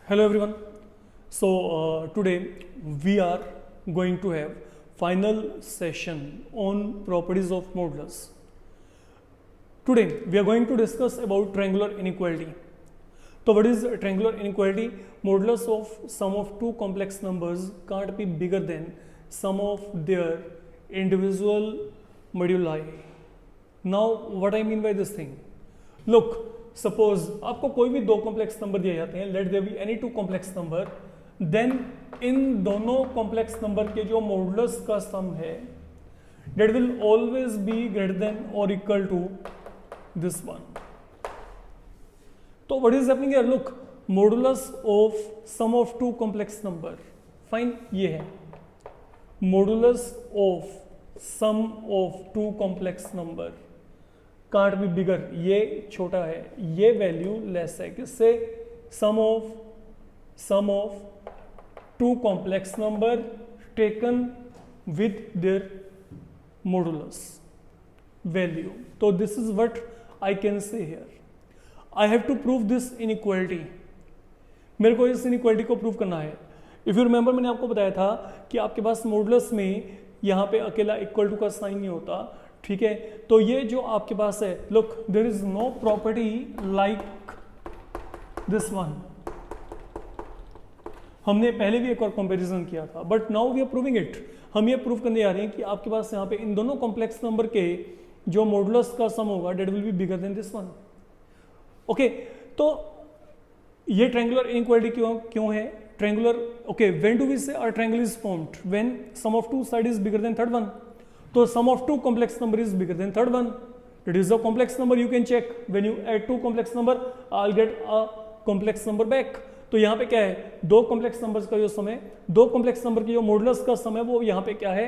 Hello everyone. Today we are going to have final session on properties of modulus. Today we are going to discuss about triangular inequality. So what is triangular inequality? Modulus of sum of two complex numbers can't be bigger than sum of their individual moduli. Now what I mean by this thing? Look, suppose आपको कोई भी दो complex number दिए जाते हैं, let there be any two complex number, then इन दोनों complex number के जो मॉडुलस का सम है that will always be greater than और इक्वल टू दिस वन. तो what is happening here? Look, modulus of sum of two complex number, fine, ये है modulus of sum of two complex number can't be bigger, ये छोटा है, ये value less है किससे? Sum of two complex number taken with their modulus value. तो this is what I can say here. I have to prove this inequality. मेरे को इस इनइक्वालिटी को प्रूव करना है. इफ यू रिमेंबर, मैंने आपको बताया था कि आपके पास मॉडुलस में यहां पे अकेला इक्वल टू का साइन नहीं होता, ठीक है? तो ये जो आपके पास है, look, there is no property like this one. हमने पहले भी एक और कंपैरिजन किया था, but now we are proving it. हम ये प्रूव करने जा रहे हैं कि आपके पास यहाँ पे इन दोनों कॉम्प्लेक्स नंबर के जो मॉडुलस का सम होगा that will be bigger than this one. Okay, तो ये ट्रायंगुलर इनइक्वालिटी क्यों है? Triangular, okay, when do we say a triangle is formed? When sum of two side is bigger than third one. So sum of two complex number is bigger than third one. It is a complex number. You can check when you add two complex number, I'll get a complex number back. तो यहाँ पे क्या है? दो complex numbers का जो सम है, दो कॉम्प्लेक्स नंबर की जो मॉडुलस का सम है वो यहाँ पे क्या है?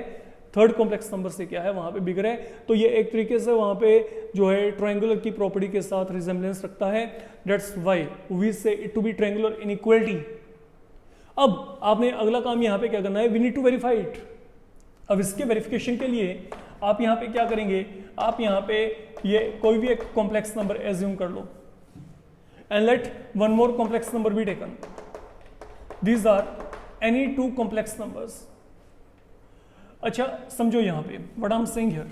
थर्ड कॉम्प्लेक्स नंबर से क्या है? वहाँ पे बिगर है. तो ये एक तरीके से वहाँ पे जो है ट्रायंगुलर की प्रॉपर्टी के साथ रिजेम्बलेंस रखता है. That's why we say it to be triangular inequality. अब आपने अगला काम यहाँ पे क्या करना है? We need to verify it. अब इसके वेरिफिकेशन के लिए आप यहाँ पे क्या करेंगे? आप यहाँ पे ये कोई भी एक कॉम्प्लेक्स नंबर एज्यूम कर लो and let one more complex number be taken. These are any two complex numbers. अच्छा, समझो यहाँ पे what I am saying here.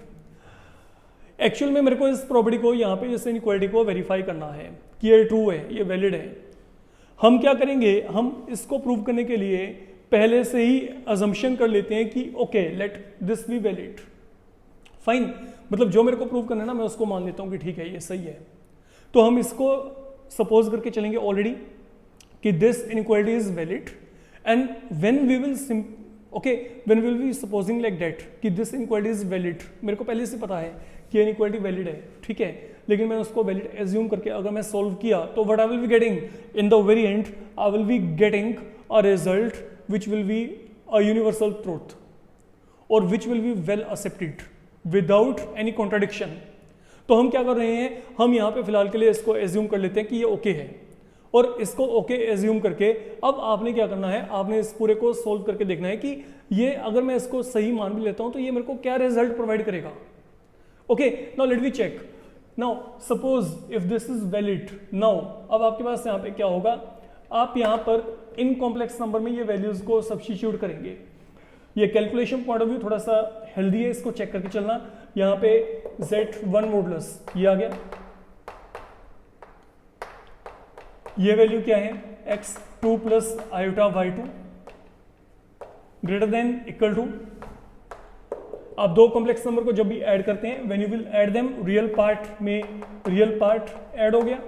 Actual में मेरे को इस प्रॉपर्टी को यहाँ पे इस इनइक्वालिटी को वेरीफाई करना है कि ये ट्रू है, ये वैलिड है. हम क्या करेंगे? हम इसको प्रूव करने के लिए पहले से ही अजम्पशन कर लेते हैं कि okay, let this be valid. Fine, मतलब जो मेरे को प्रूव करना है ना, मैं उसको मान लेता हूं कि ठीक है, ये सही है. तो हम इसको सपोज करके चलेंगे ऑलरेडी कि this inequality is valid and when we will be supposing like that कि दिस इनइक्वालिटी इज वैलिड. मेरे को पहले से पता है कि इनइक्वालिटी वैलिड है, ठीक है, लेकिन मैं उसको वैलिड एज्यूम करके अगर मैं सोल्व किया तो what I will be getting in the very and? I will be getting a result which will be a universal truth or which will be well accepted without any contradiction. तो हम क्या कर रहे हैं? हम यहाँ पे फिलहाल के लिए इसको एज्यूम कर लेते हैं कि ये ओके है, और इसको ओके एज्यूम करके अब आपने क्या करना है? आपने इस पूरे को सोल्व करके देखना है कि ये अगर मैं इसको सही मान भी लेता हूँ तो ये मेरे को क्या रिजल्ट प्रोवाइड करेगा. Okay, now let we check. Now suppose if this is valid, now अब आपके पास यहाँ पे क्या होगा? आप यहाँ पर इन कॉम्प्लेक्स नंबर में ये वैल्यूज को सब्स्टिट्यूट करेंगे. ये कैलकुलेशन पॉइंट ऑफ व्यू थोड़ा सा हेल्दी है, इसको चेक करके चलना. यहाँ पे Z1 मॉडुलस ये आ गया, ये वैल्यू क्या है? x2 plus iota y2 greater than equal to. आप दो कॉम्प्लेक्स नंबर को जब भी ऐड करते हैं, when you will add them, real part में रियल पार्ट ऐड हो गया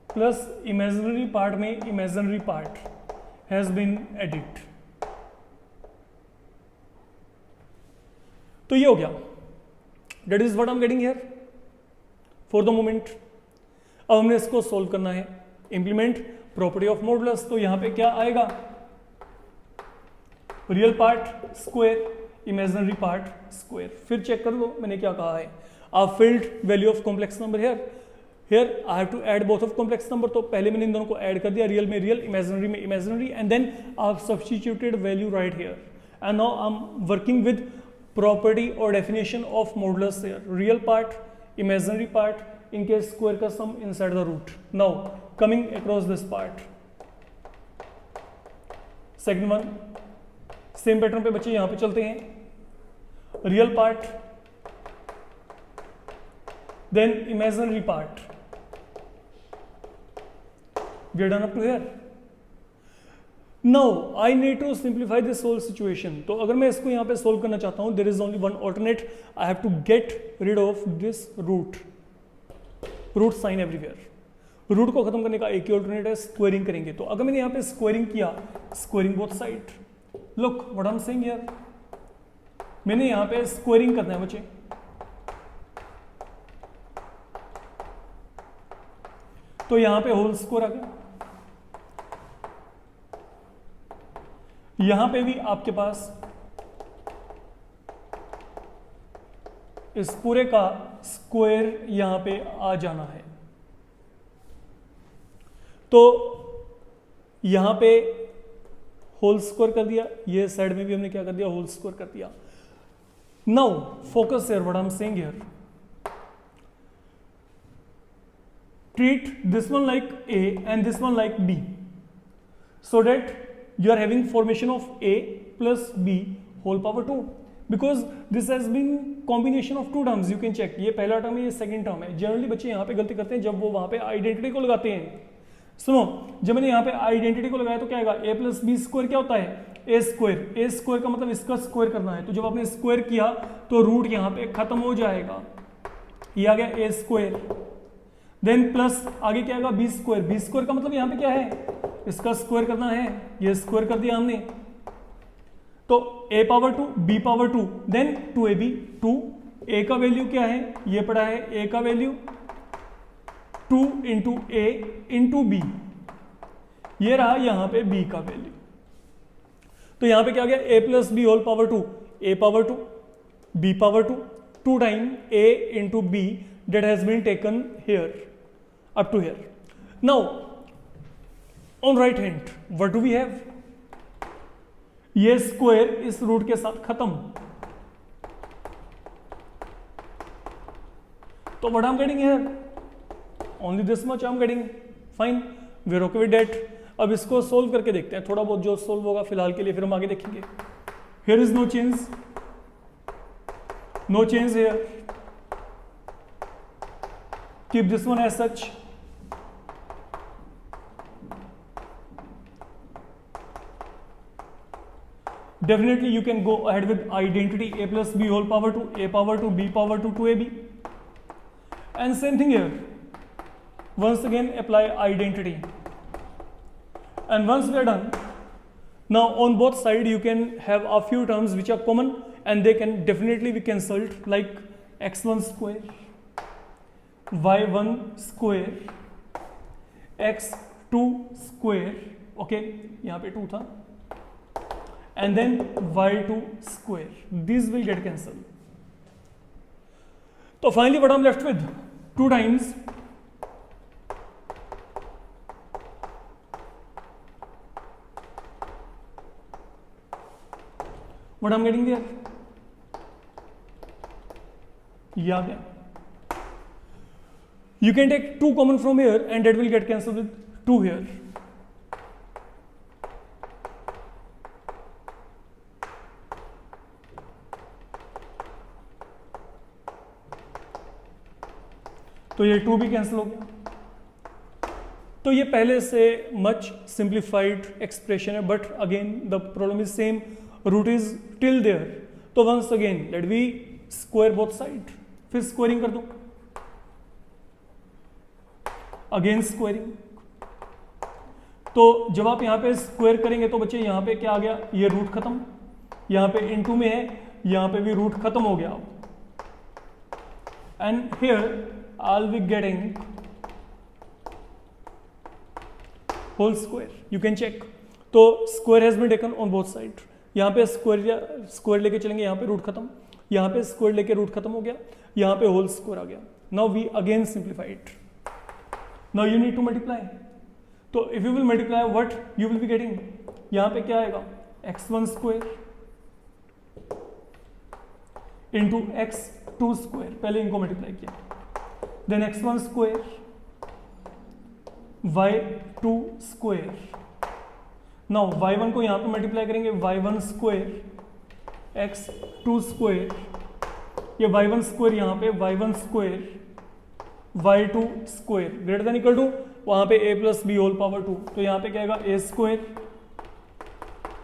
प्लस इमेजिनरी पार्ट में imaginary part has been added. तो ये हो गया. That is what I am getting here for the moment. अब हमने इसको सोल्व करना है. Implement property of modulus. तो यहां पे क्या आएगा? Real part square, imaginary part square. फिर चेक कर लो मैंने क्या कहा है. आप field value of complex number Here I have to add both of complex number. तो पहले मैंने इन दोनों को ऐड कर दिया, रियल में रियल, इमेजिनरी में imaginary, and then I substituted value right here. And now I am working with property और definition of modulus here. Real part, imaginary part in case square का sum inside the root. Now coming across this part, second one, same pattern पे बच्चे यहां पे चलते हैं, real part, then imaginary part, we are done up to here. Now I need to simplify this whole situation. तो अगर मैं इसको यहां पे सोल्व करना चाहता हूं, there is only one alternate, I have to get rid of this root sign everywhere. Root को खत्म करने का एक ही ऑल्टरनेट है, स्क्वेयरिंग करेंगे। तो अगर मैंने यहां पे स्क्वेयरिंग किया, squaring both side, look what I am saying here, मैंने यहां पे स्क्वेयरिंग करना है बच्चे। तो यहां पे होल स्क्वायर आ गया, यहां पे भी आपके पास इस पूरे का स्क्वायर यहां पे आ जाना है। तो यहां पे होल स्क्वायर कर दिया, ये साइड में भी हमने क्या कर दिया, होल स्क्वायर कर दिया। Now focus here, what I am saying here, treat this one like A and this one like B, so that you are having formation of A plus B whole power 2, because this has been combination of two terms, you can check, ये पहला term है, ये second term है। Generally बच्चे यहाँ पे गलती करते हैं जब वो वहाँ पे आइडेंटिटी को लगाते हैं। सुनो, जब मैंने यहाँ पे आइडेंटिटी को लगाया तो क्या आएगा, A प्लस बी स्क्वायर क्या होता है, ए स्क्वायर। ए स्क्वायर का मतलब इसका स्क्वायर करना है, तो जब आपने स्क्वायर किया तो रूट यहाँ पे खत्म हो जाएगा, ये आ गया ए स्क्वायर। देन प्लस आगे क्या आएगा, बी स्क्वायर। बी स्क्वायर का मतलब यहाँ पे क्या है, इसका स्क्वायर करना है, ये स्क्वायर कर दिया हमने, तो a power 2 b power 2 then 2ab 2। a का वैल्यू क्या है, ये पड़ा है, a का value 2 into A into B, ये रहा यहां पे b का वैल्यू। तो यहां पे क्या आ गया, a plus B whole power 2, a power 2 b power 2 2 time a into b that has been taken here up to here. Now on right hand what do we have, ये square इस root के साथ खत्म, तो what I'm getting here, only this much I'm getting, fine, we're okay with that। अब इसको solve करके देखते हैं, थोड़ा बहुत जो सोल्व होगा फिलहाल के लिए, फिर हम आगे देखेंगे। Here is no change, no change here, keep this one as such, definitely you can go ahead with identity a plus b whole power 2, a power 2 b power 2 2ab, and same thing here, once again apply identity, and once we are done, now on both sides you can have a few terms which are common and they can definitely be cancelled, like x1 square, y1 square, x2 square, okay, यहाँ पे 2 था, and then y2 square, these will get cancelled। So finally what I'm left with, 2 times what I'm getting there, ये आ गया। You can take 2 common from here and that will get cancelled with 2 here। तो ये 2 भी cancel हो गया। तो ये पहले से मच सिंप्लीफाइड एक्सप्रेशन है, but again the problem is same, root is till there. तो once again let we square both side, फिर स्क्वायरिंग कर दो, अगेन स्क्वायरिंग। तो जब आप यहां पे स्क्वायर करेंगे तो बच्चे यहां पे क्या आ गया, ये रूट खत्म, यहां पे इनटू में है, यहां पे भी रूट खत्म हो गया, and here I'll be getting whole square, you can check। तो square has been taken on both sides, यहाँ पे स्क्वायर लेके चलेंगे, यहाँ पे रूट खत्म, यहाँ पे स्क्वायर लेके रूट खत्म हो गया, यहाँ पे होल स्क्वायर आ गया। Now we again simplify it, now you need to multiply। तो if you will multiply what you will be getting, यहाँ पे क्या आएगा, x1 square into x2 square, पहले इनको मल्टीप्लाई किया, then x1 square y2 square, now y1 को यहां पे मल्टीप्लाई करेंगे, y1 स्क्वायर x2 स्क्वायर, ये y1 स्क्वायर यहां पे y1 square y2 square greater than equal to वहां पे a plus B whole power 2, तो यहां पे क्या आएगा a square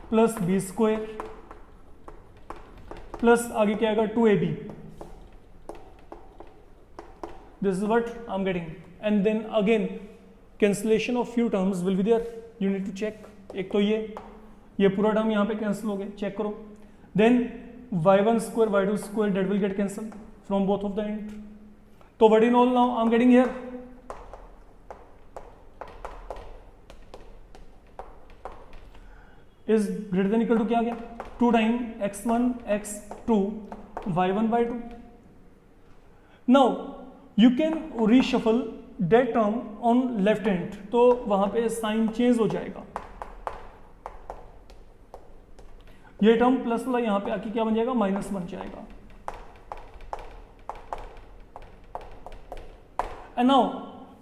plus B square plus आगे क्या आएगा 2ab. This is what I'm getting, and then again cancellation of few terms will be there, you need to check. एक तो ये पूरा टर्म यहाँ पे कैंसिल हो गए, चेक करो. Then y1 square y2 square that will get cancelled from both of the end. तो what in all now I'm getting here, is greater than equal to क्या आ गया 2 time x1 x2 y1 y2. Now you can reshuffle that term on left hand, तो वहां पे sign change हो जाएगा. ये टर्म प्लस वाला यहां पे आके क्या बन जाएगा माइनस बन जाएगा. And now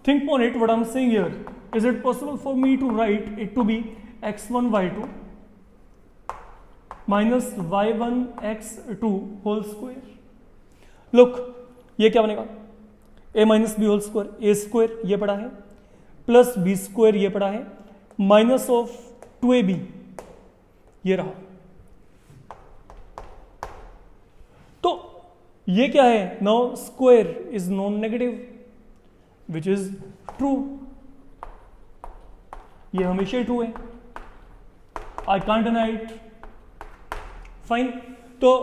think on it what I'm saying here. Is it possible for me to write it to be x1 y2 minus y1 x2 whole square? Look, ये क्या बनेगा a minus B whole square, a square ये पड़ा है plus B square ये पड़ा है minus of 2ab ये रहा. तो ये क्या है, now square is non negative which is true, ये हमेशा ही ट्रू है, I can't deny it. Fine. तो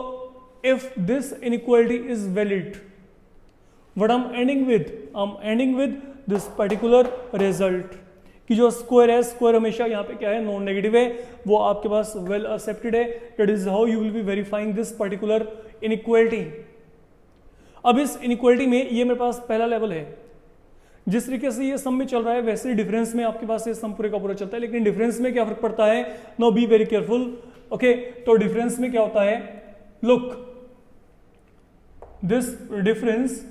if this inequality is valid, what I'm ending with this particular result कि जो स्क्वायर है, स्क्वायर हमेशा यहाँ पे क्या है नॉन नेगेटिव है, वो आपके पास वेल एक्सेप्टेड है. That is how you will be verifying this particular inequality. अब इस इनइक्वालिटी में ये मेरे पास पहला लेवल है, जिस तरीके से ये सम में चल रहा है वैसे डिफरेंस में आपके पास ये सम पूरे का पूरा चलता है, लेकिन डिफरेंस में क्या फर्क पड़ता है, no be very careful. Okay, तो डिफरेंस में क्या होता है, look this difference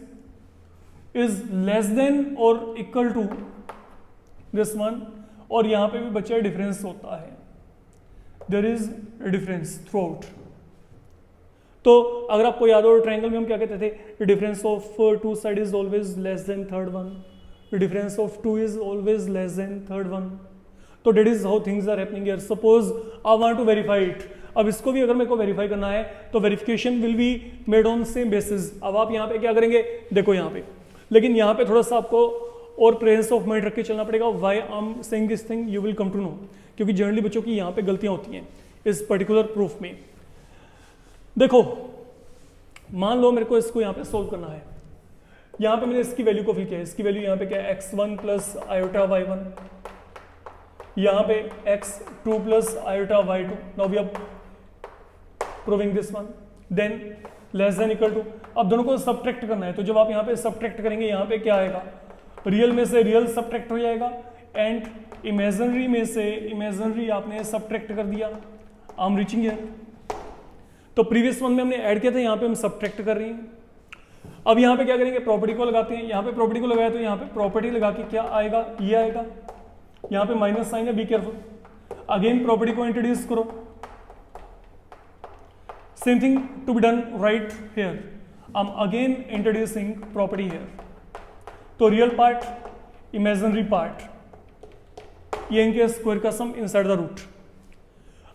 is less than or equal to this one, और यहां पे भी बच्चा डिफरेंस होता है, there is a difference throughout. तो अगर आपको याद हो ट्रायंगल में हम क्या कहते थे, difference of two side is always less than third one, difference of two is always less than third one. तो that is how things are happening here. Suppose I want to verify it, अब इसको भी अगर मेरे को verify करना है तो verification will be made on same basis. अब आप यहाँ पे क्या करेंगे, देखो यहाँ पे, लेकिन यहाँ पे थोड़ा सा आपको और प्रेजेंस ऑफ माइंड रख के चलना पड़ेगा. Why I am saying this thing you will come to know, क्योंकि जनरली बच्चों की यहाँ पे गलतियां होती हैं इस पर्टिकुलर प्रूफ में. देखो मान लो मेरे को इसको यहाँ पे सोल्व करना है, यहाँ पे मैंने इसकी वैल्यू को फिल किया, इसकी वैल्यू यहाँ पे क्या है x1 प्लस आयोटा y1, यहाँ पे x2 plus iota y2. Now we are proving this one. Then less than equal to, अब दोनों को सब्ट्रैक्ट करना है, तो जब आप यहाँ पे सब्ट्रैक्ट करेंगे यहाँ पे क्या आएगा, रियल में से रियल सब्ट्रैक्ट हो जाएगा एंड इमेजिनरी में से इमेजिनरी आपने सब्ट्रैक्ट कर दिया. I am reaching here. तो प्रीवियस वन में हमने ऐड किया था, यहाँ पे हम सब्ट्रैक्ट कर रहे हैं. अब यहाँ पे क्या करेंगे, प्रॉपर्टी को लगाते हैं. यहाँ पे प्रॉपर्टी को लगाया तो यहाँ पे प्रॉपर्टी लगा के क्या आएगा, ये आएगा. यहाँ पे माइनस साइन है, बी केयरफुल. अगेन प्रॉपर्टी को इंट्रोड्यूस करो. Same thing to be done right here. I'm again introducing property here. तो real part, imaginary part, ये इनके स्क्वायर का सम इनसाइड द रूट.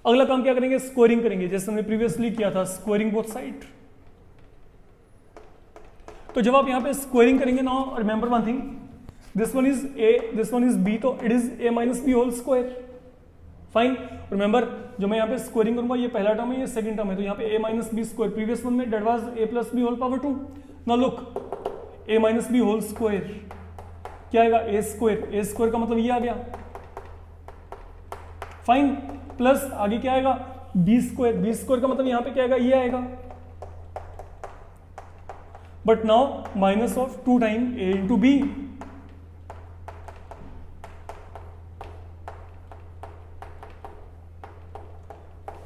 अगला काम क्या करेंगे, स्क्वायरिंग करेंगे, जैसे हमने प्रीवियसली किया था, स्क्वायरिंग बोथ साइड. तो जब आप यहाँ पे स्क्वायरिंग करेंगे, now remember one thing, this one is a, this one is b, तो it is a minus B whole square. Fine. Remember जो मैं यहाँ पे स्क्वायरिंग करूंगा, ये पहला टर्म है, ये सेकंड टर्म है, तो यहाँ पे a minus B square, previous one में that was a plus B whole power 2. Now look a minus B whole square क्या आएगा, a स्क्वायर. a स्क्वायर का मतलब ये आ गया. फाइन. प्लस आगे क्या आएगा, b स्क्वायर. b स्क्वायर का मतलब यहाँ पे क्या आएगा, ये आएगा. But now minus of 2 time a into b.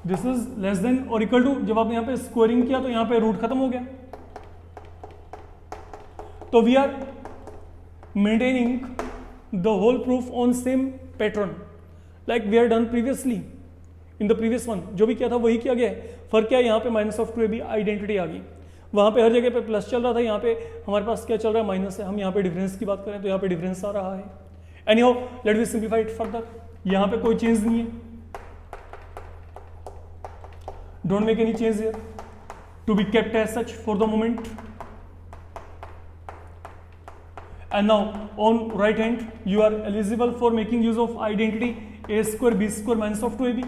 This is less than और इक्वल टू, जब आपने यहाँ पे स्क्वायरिंग किया तो यहाँ पे रूट खत्म हो गया. तो we are maintaining the whole proof on same pattern. Like we are done previously in the previous one. जो भी किया था वही किया गया है। फर्क क्या है, यहाँ पे माइनस ऑफ 2ab आइडेंटिटी आ गई, वहाँ पे हर जगह पे प्लस चल रहा था, यहाँ पे हमारे पास क्या चल रहा है, माइनस है। हम यहाँ पे डिफरेंस की बात करें तो यहाँ पे डिफरेंस आ रहा है। Anyhow let we simplify it further. यहाँ पे कोई चेंज नहीं है, don't make any change here, to be kept as such for the moment. And now on right hand you are eligible for making use of identity a square b square minus of 2ab,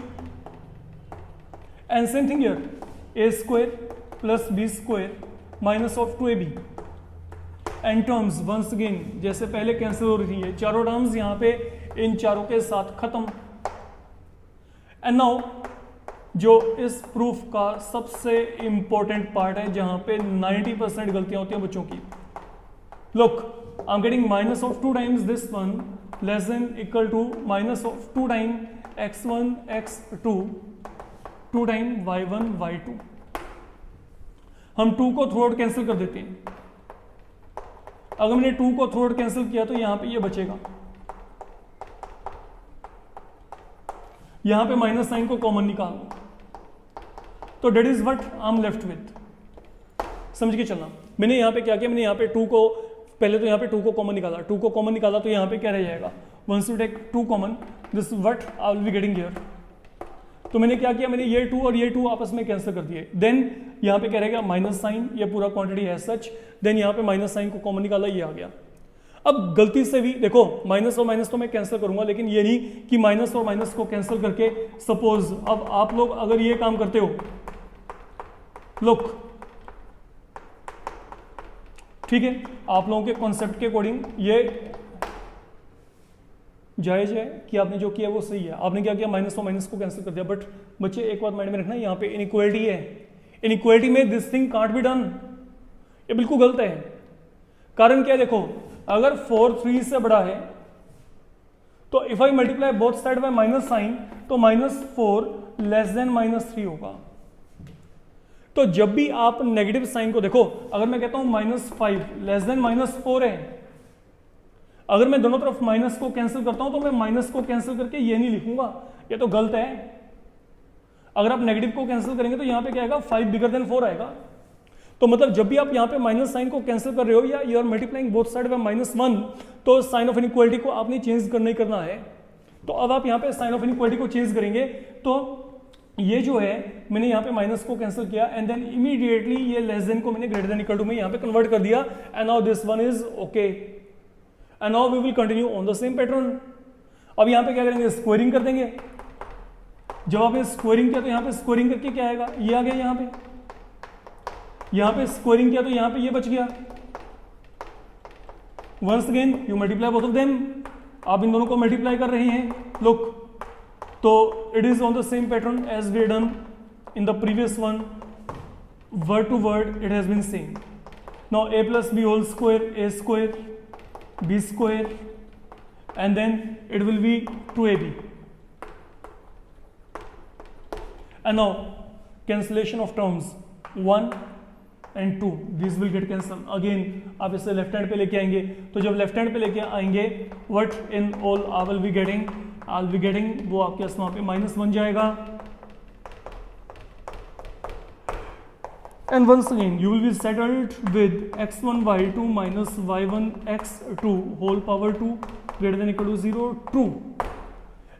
and same thing here, a square plus b square minus of 2ab, and terms once again जैसे पहले cancel हो रही थी, ये चारों terms यहाँ पे इन चारों के साथ खत्म। एंड नाउ जो इस प्रूफ का सबसे इंपॉर्टेंट पार्ट है, जहाँ पे 90% गलतियां होती हैं बच्चों की। Look, I'm getting minus of 2 times this one less than equal to minus of 2 times x1 x2 2 times y1 y2। हम 2 को थ्रू आउट कैंसिल कर देते हैं। अगर मैंने 2 को थ्रू आउट कैंसिल किया तो यहां पे ये बचेगा, यहां पे माइनस साइन को कॉमन निकाल लो, तो that is what I am left with. समझ के चलना, मैंने यहां पे क्या किया, मैंने यहां पे 2 को पहले तो यहाँ पे 2 को कॉमन निकाला, 2 को कॉमन निकाला तो यहाँ पे क्या रह जाएगा, once you take 2 common this what I will be getting here. तो मैंने क्या किया, मैंने ये 2 और ये 2 आपस में कैंसिल कर दिए। देन यहाँ पे क्या रहेगा, माइनस साइन, ये पूरा क्वांटिटी है सच। देन यहाँ पे माइनस साइन को कॉमन निकाला, ये आ गया। अब गलती से भी देखो, माइनस और माइनस तो मैं कैंसिल करूंगा, लेकिन ये नहीं कि माइनस और माइनस को कैंसिल करके सपोज अब आप लोग अगर ये काम करते हो, लुक ठीक है, आप लोगों के कॉन्सेप्ट के अकॉर्डिंग ये जायज है कि आपने जो किया वो सही है। आपने क्या किया, माइनस और माइनस को कैंसिल कर दिया। बट बच्चे एक बात माइंड में रखना, यहाँ पे इनइक्वालिटी है, इनइक्वालिटी में this thing can't be done, ये बिल्कुल गलत है। कारण क्या है, देखो अगर 4 3 से बड़ा है तो if I multiply both side by minus sign तो -4 लेस देन -3 होगा। तो जब भी आप नेगेटिव साइन को देखो, अगर मैं कहता हूं -5 लेस देन -4 है, अगर मैं दोनों तरफ माइनस को कैंसिल करता हूं तो मैं माइनस को कैंसिल करके ये नहीं लिखूंगा, ये तो गलत है। अगर आप नेगेटिव को कैंसिल करेंगे तो यहां पे क्या आएगा, 5 बिगर देन 4 आएगा। तो मतलब जब भी आप यहां पे माइनस साइन को कैंसिल कर रहे हो या you are multiplying both side by -1 तो साइन ऑफ इनइक्वालिटी को आपने चेंज करना ही करना है। तो अब आप यहां पे साइन ऑफ इनइक्वालिटी को चेंज करेंगे तो ये जो है मैंने यहाँ पे माइनस को कैंसिल किया एंड देन इमीडिएटली ये लेस देन को मैंने ग्रेटर देन इक्वल टू में यहाँ पे कन्वर्ट कर दिया and now this one is okay and now we will continue on the same pattern. अब यहाँ पे क्या करेंगे, स्क्वायरिंग कर देंगे। जब आपने स्क्वायरिंग किया तो यहाँ पे स्क्वायरिंग करके क्या आएगा, ये आ गया। यहाँ पे स्क्वायरिंग किया तो यहाँ पे ये बच गया। Once again you multiply both of them, आप इन दोनों को मल्टीप्लाई कर रहे हैं। लुक, तो it is on the same pattern as we done in the previous one, word to word it has been same. Now a plus b whole square, a square, b square, and then it will be 2ab. And now cancellation of terms 1 and 2, these will get cancelled. Again आप इसे left hand पे लेके आएंगे, तो जब left hand पे लेके आएंगे what in all I will be getting, वो आपके पास वहां पे -1 जाएगा। And once again you will be settled with x1 y2 minus y1 x2 whole power 2 greater than equal to 0 true,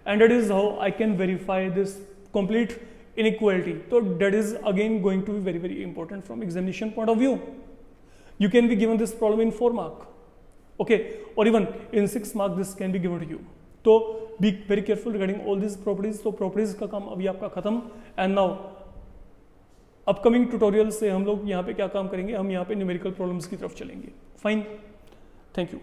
and that is how I can verify this complete inequality. So that is again going to be very very important from examination point of view. You can be given this problem in 4 mark, okay, or even in 6 mark this can be given to you. तो B very careful regarding all this properties. तो properties का काम अभी आपका खत्म। And now upcoming tutorial से हम लोग यहाँ पे क्या काम करेंगे, हम यहाँ पे न्यूमेरिकल प्रॉब्लम्स की तरफ चलेंगे। Fine, thank you.